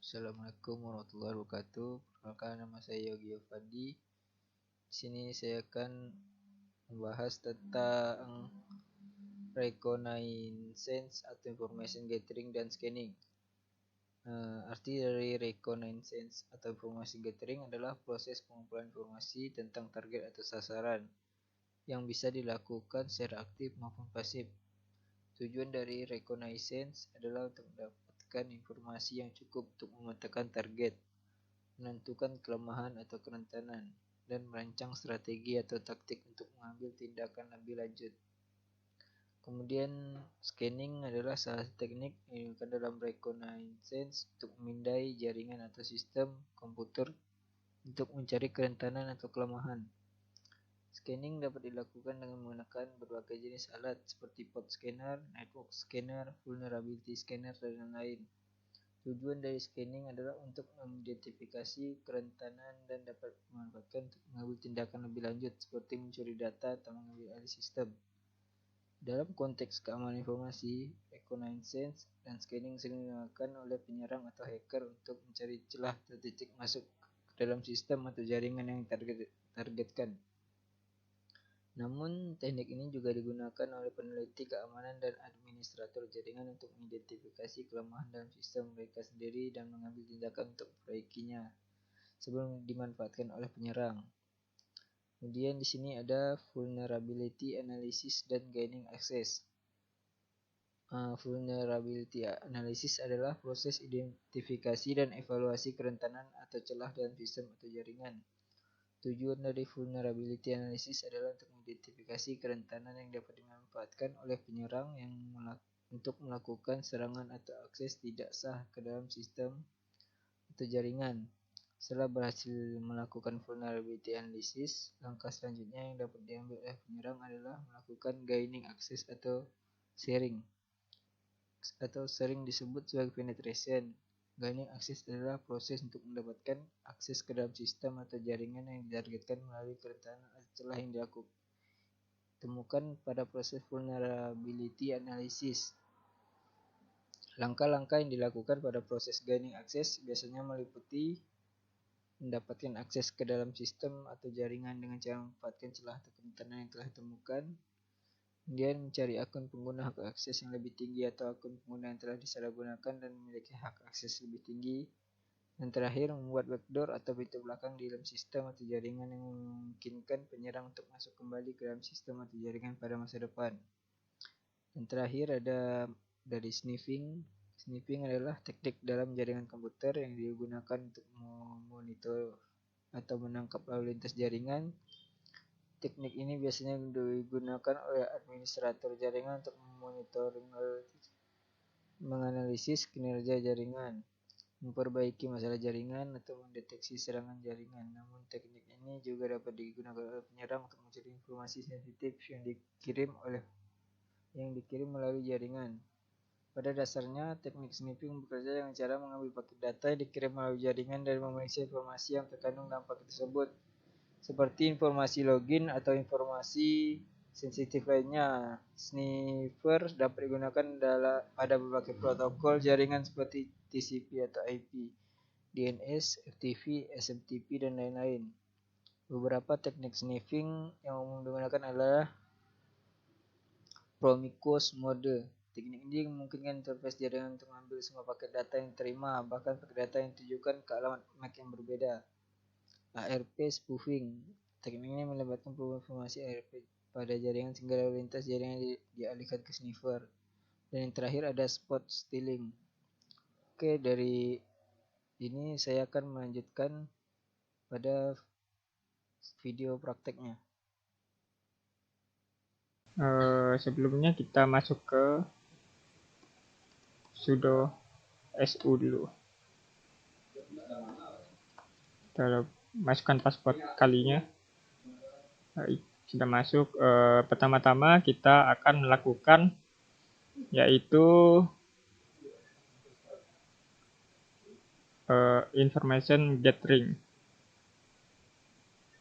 Assalamualaikum warahmatullahi wabarakatuh. Perkenalkan, nama saya Yogi Yovandi. Di sini saya akan membahas tentang reconnaissance atau information gathering dan scanning. Arti dari reconnaissance atau information gathering adalah proses pengumpulan informasi tentang target atau sasaran yang bisa dilakukan secara aktif maupun pasif. Tujuan dari reconnaissance adalah untuk mendapatkan informasi yang cukup untuk memetakan target, menentukan kelemahan atau kerentanan, dan merancang strategi atau taktik untuk mengambil tindakan lebih lanjut. Kemudian, scanning adalah salah satu teknik yang digunakan dalam reconnaissance untuk memindai jaringan atau sistem komputer untuk mencari kerentanan atau kelemahan. Scanning dapat dilakukan dengan menggunakan berbagai jenis alat seperti port scanner, network scanner, vulnerability scanner, dan lain-lain. Tujuan dari scanning adalah untuk mengidentifikasi kerentanan dan dapat dimanfaatkan untuk mengambil tindakan lebih lanjut seperti mencuri data atau mengambil alih sistem. Dalam konteks keamanan informasi, reconnaissance dan scanning sering digunakan oleh penyerang atau hacker untuk mencari celah atau titik masuk ke dalam sistem atau jaringan yang targetkan. Namun, teknik ini juga digunakan oleh peneliti keamanan dan administrator jaringan untuk mengidentifikasi kelemahan dalam sistem mereka sendiri dan mengambil tindakan untuk memperbaikinya sebelum dimanfaatkan oleh penyerang. Kemudian di sini ada vulnerability analysis dan gaining access. Vulnerability analysis adalah proses identifikasi dan evaluasi kerentanan atau celah dalam sistem atau jaringan. Tujuan dari vulnerability analysis adalah untuk mengidentifikasi kerentanan yang dapat dimanfaatkan oleh penyerang untuk melakukan serangan atau akses tidak sah ke dalam sistem atau jaringan. Setelah berhasil melakukan vulnerability analysis, langkah selanjutnya yang dapat diambil oleh penyerang adalah melakukan gaining access atau sharing, atau sering disebut sebagai penetration. Gaining access adalah proses untuk mendapatkan akses ke dalam sistem atau jaringan yang ditargetkan melalui kerentanan atau celah yang ditemukan pada proses vulnerability analysis. Langkah-langkah yang dilakukan pada proses gaining access biasanya meliputi mendapatkan akses ke dalam sistem atau jaringan dengan cara memanfaatkan celah atau kerentanan yang telah ditemukan, kemudian mencari akun pengguna hak akses yang lebih tinggi atau akun pengguna yang telah disalahgunakan dan memiliki hak akses lebih tinggi, dan terakhir membuat backdoor atau pintu belakang di dalam sistem atau jaringan yang memungkinkan penyerang untuk masuk kembali ke dalam sistem atau jaringan pada masa depan. Dan terakhir ada dari sniffing. Sniffing adalah teknik dalam jaringan komputer yang digunakan untuk memonitor atau menangkap lalu lintas jaringan. Teknik ini biasanya digunakan oleh administrator jaringan untuk memonitoring, menganalisis kinerja jaringan, memperbaiki masalah jaringan, atau mendeteksi serangan jaringan. Namun teknik ini juga dapat digunakan oleh penyerang untuk mencari informasi sensitif yang dikirim melalui jaringan. Pada dasarnya, teknik sniffing bekerja dengan cara mengambil paket data yang dikirim melalui jaringan dan memeriksa informasi yang terkandung dalam paket tersebut, seperti informasi login atau informasi sensitif lainnya. Sniffer dapat digunakan pada berbagai protokol jaringan seperti TCP atau IP, DNS, FTP, SMTP, dan lain-lain. Beberapa teknik sniffing yang umum digunakan adalah promiscuous mode. Teknik ini memungkinkan interface jaringan untuk mengambil semua paket data yang diterima, bahkan paket data yang ditujukan ke alamat MAC yang berbeda. ARP spoofing. Teknik ini melibatkan informasi ARP pada jaringan sehingga lalu lintas jaringan dialihkan ke sniffer. Dan yang terakhir ada spot stealing. Oke, dari ini saya akan melanjutkan pada video prakteknya. Sebelumnya kita masuk ke sudo su dulu. Kita masukkan password kalinya. Baik, sudah masuk. Pertama-tama kita akan melakukan yaitu information gathering.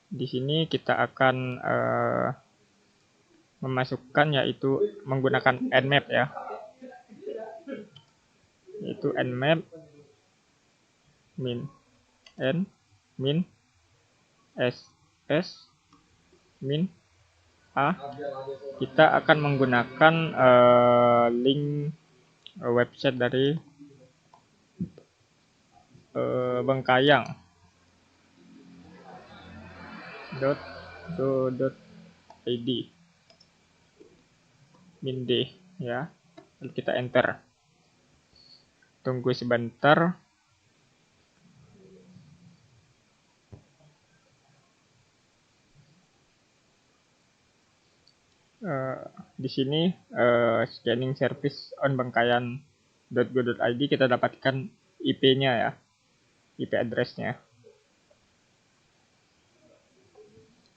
Di sini kita akan memasukkan yaitu menggunakan nmap ya. Yaitu nmap min n min ss min a. Kita akan menggunakan link website dari Bengkayang .id min d ya. Lalu kita enter. Tunggu sebentar. Di sini scanning service on bengkayan.go.id kita dapatkan IP-nya ya, IP address-nya,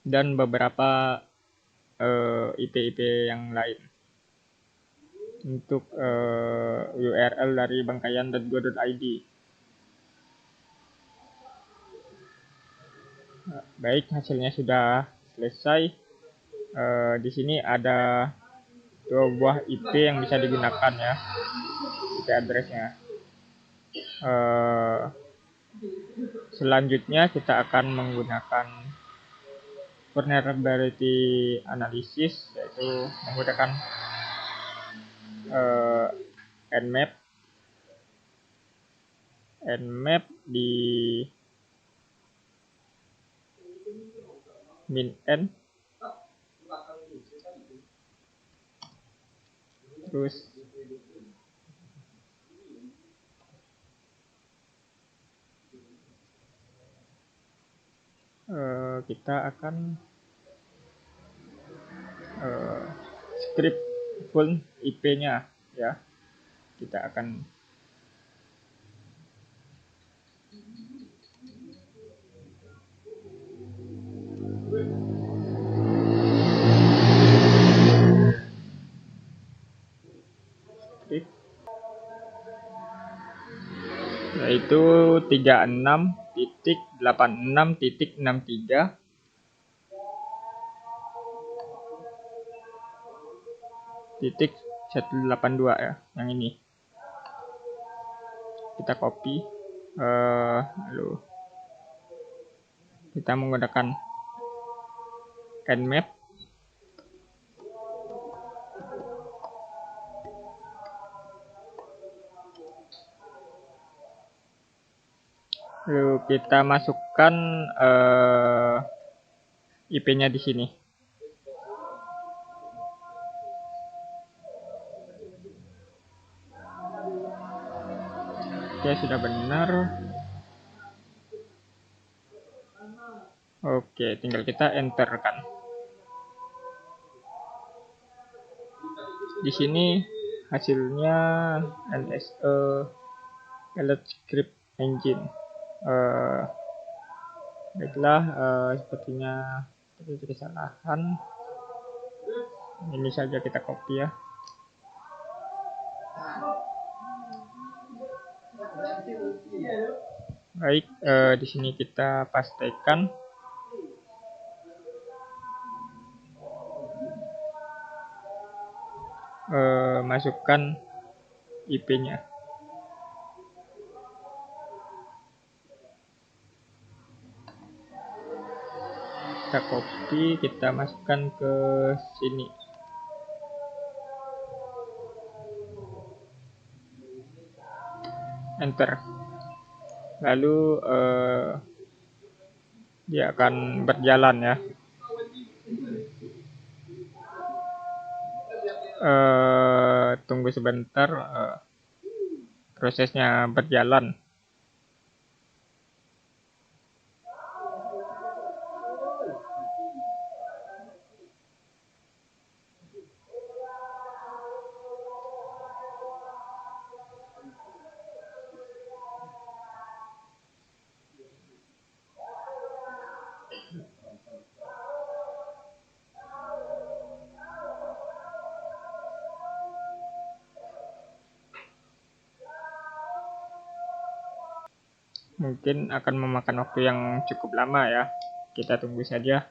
dan beberapa IP-IP yang lain. Untuk URL dari bengkayan.go.id. Baik, hasilnya sudah selesai. Di sini ada 2 buah IP yang bisa digunakan ya, IP address-nya. Selanjutnya kita akan menggunakan vulnerability analysis, yaitu menggunakan nmap di min n, terus kita akan script full IP-nya ya. Kita akan script, yaitu 36.86.63 titik 182 ya, yang ini kita copy, lalu kita menggunakan nmap, lalu kita masukkan IP-nya di sini. Oke, sudah benar. Oke, tinggal kita enter kan. Di sini hasilnya NSE Alert Script Engine. Baiklah, sepertinya terjadi kesalahan. Ini saja kita copy ya. Baik, di sini kita pastikan. Masukkan IP-nya. Kita copy, kita masukkan ke sini. Enter. Lalu dia akan berjalan ya. Tunggu sebentar, prosesnya berjalan. Mungkin akan memakan waktu yang cukup lama ya. Kita tunggu saja.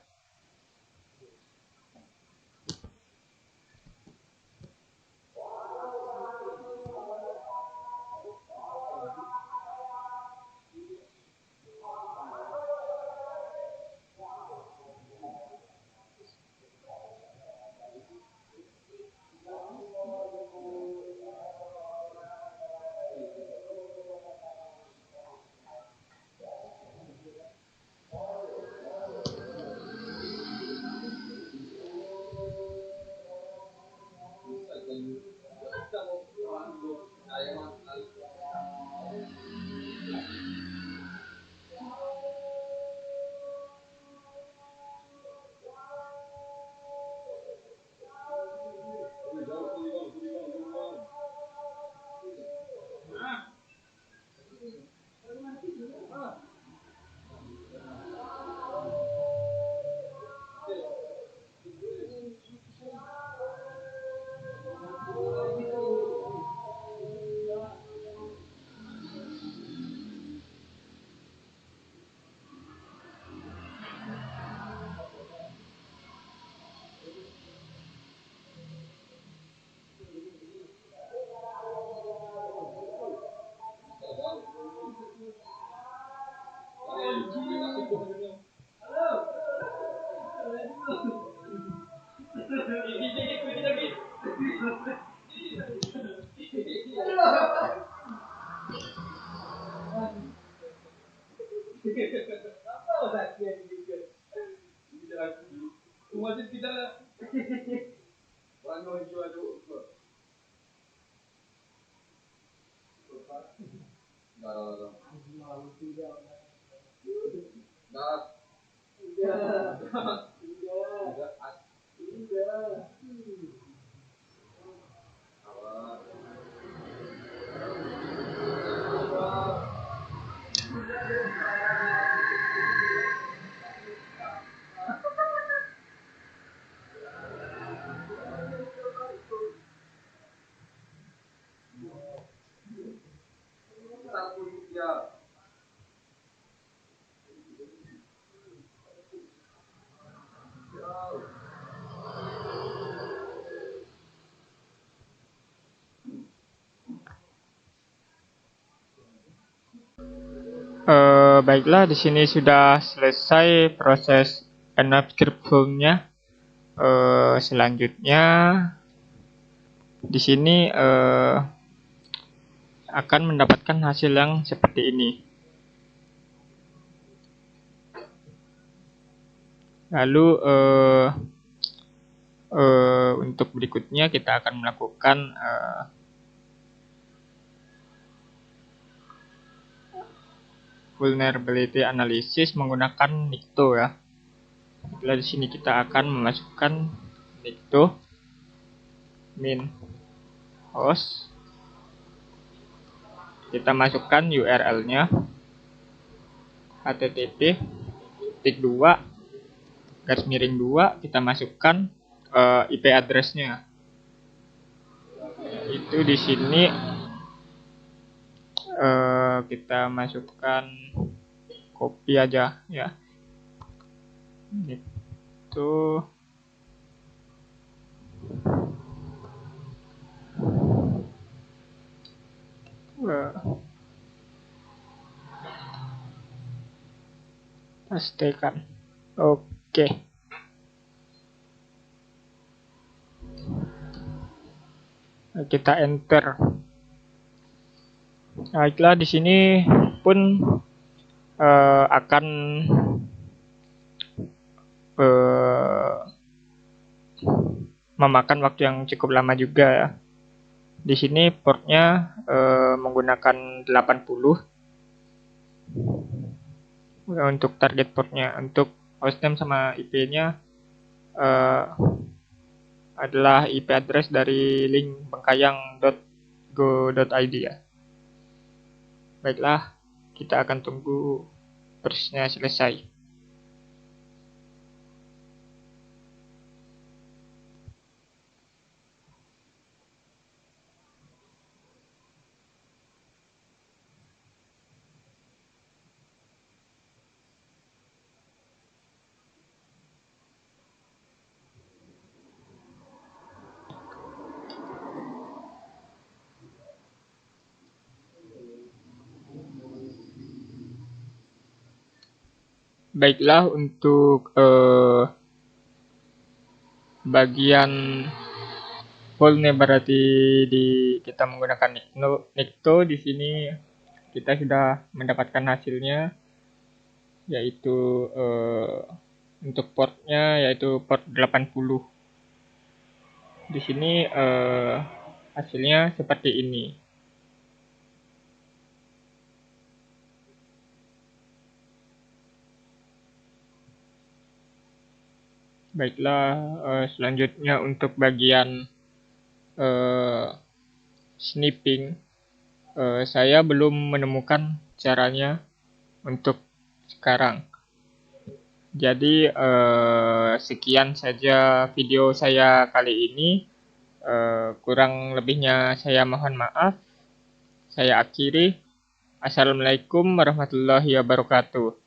Baiklah, di sini sudah selesai proses enab script form-nya. Selanjutnya di sini akan mendapatkan hasil yang seperti ini. Lalu untuk berikutnya kita akan melakukan vulnerability analysis menggunakan Nikto ya. Di sini kita akan memasukkan Nikto min host. Kita masukkan URL-nya http://2 kita masukkan IP address-nya. Itu di sini kita masukkan copy aja ya. Itu pastikan. Oke. Kita enter. Baiklah, di sini pun akan memakan waktu yang cukup lama juga ya. Di sini portnya menggunakan 80 untuk target portnya. Untuk hostname sama IP-nya adalah IP address dari link bengkayang.go.id ya. Baiklah, kita akan tunggu prosesnya selesai. Baiklah, untuk bagian vulnerability di kita menggunakan Nikto di sini kita sudah mendapatkan hasilnya, yaitu untuk portnya yaitu port 80. Di sini hasilnya seperti ini. Baiklah, selanjutnya untuk bagian sniffing, saya belum menemukan caranya untuk sekarang. Jadi sekian saja video saya kali ini. Kurang lebihnya saya mohon maaf. Saya akhiri. Assalamualaikum warahmatullahi wabarakatuh.